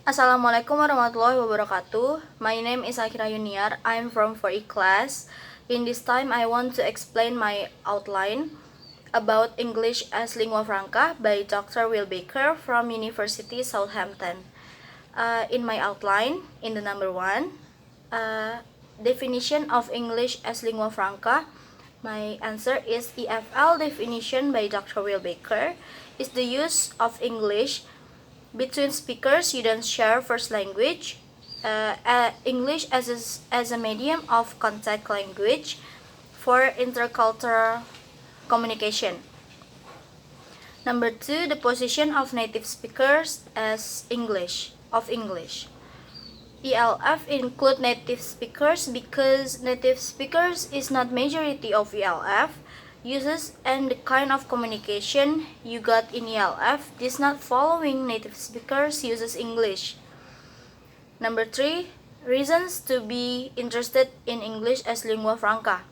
Assalamualaikum warahmatullahi wabarakatuh. My name is Akhira Yuniar. I'm from 4E class. In this time, I want to explain my outline about English as Lingua Franca by Dr. Will Baker from University Southampton. In my outline, in the number 1, definition of English as Lingua Franca. My answer is EFL definition by Dr. Will Baker is the use of English between speakers who don't share first language, English as a medium of contact language for intercultural communication. Number 2, the position of native speakers as English. ELF include native speakers because native speakers is not majority of ELF uses, and the kind of communication you got in ELF is not following native speakers uses English. Number 3, reasons to be interested in English as lingua franca.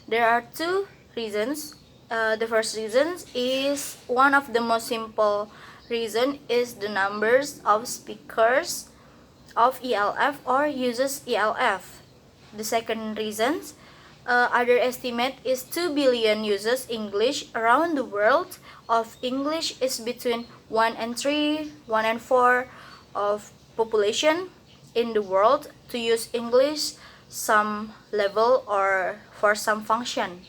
There are 2 reasons. The first reason is one of the most simple reason is the numbers of speakers of ELF or uses ELF. The second reason, other estimate is 2 billion uses English around the world. Of English is between 1 and 3, 1 and 4 of population in the world to use English some level or for some function.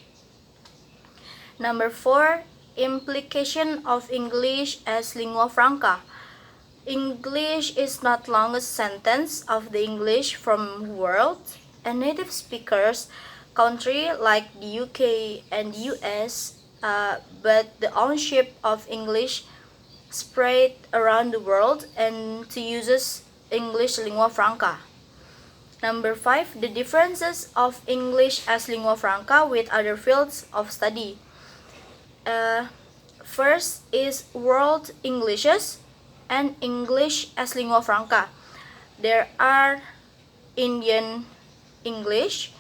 Number 4, implication of English as lingua franca. English is not longest sentence of the English from world, and native speakers country like the UK and US, but the ownership of English spread around the world and to uses English lingua franca. Number 5, the differences of English as lingua franca with other fields of study. First is world Englishes and English as lingua franca. There are Indian English,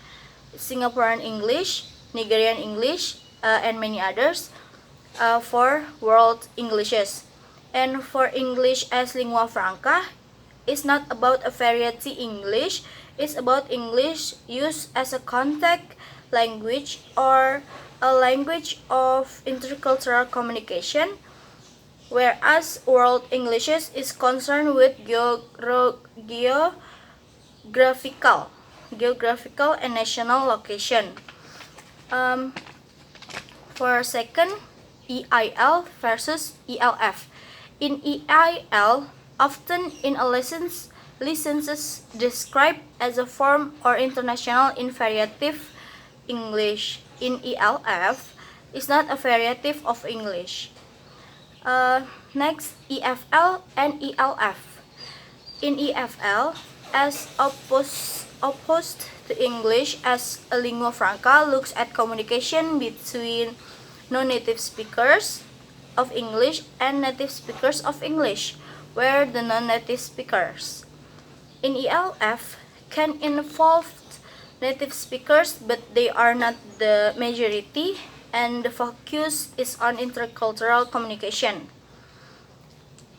Singaporean English, Nigerian English, and many others for world Englishes. And for English as lingua franca, it's not about a variety English, it's about English used as a contact language or a language of intercultural communication, whereas world Englishes is concerned with geographical and national location. For second, EIL versus ELF. In EIL, often in a licenses described as a form or international invariative English. In ELF, is not a variative of English. Next, EFL and ELF. In EFL, as opposed to English as a lingua franca, looks at communication between non-native speakers of English and native speakers of English, where the non-native speakers. In ELF, can involve native speakers, but they are not the majority, and the focus is on intercultural communication.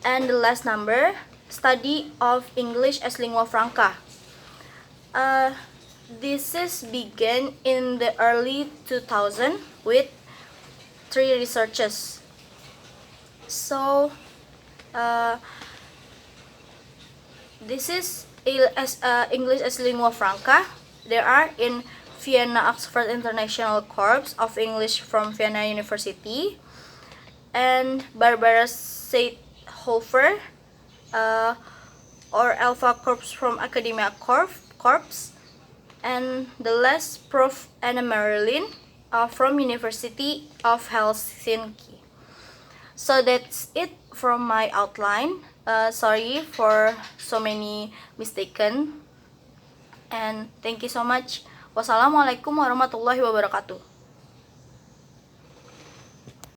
And the last number, study of English as lingua franca. This is began in the early 2000 with 3 researchers. So this is English as lingua franca. There are in Vienna Oxford International Corps of English from Vienna University, and Barbara Seithofer or Alpha Corps from Academia Corps, and the last Prof. Anna Marilyn from University of Helsinki. So that's it from my outline. Sorry for so many mistaken, and thank you so much. Wassalamualaikum warahmatullahi wabarakatuh.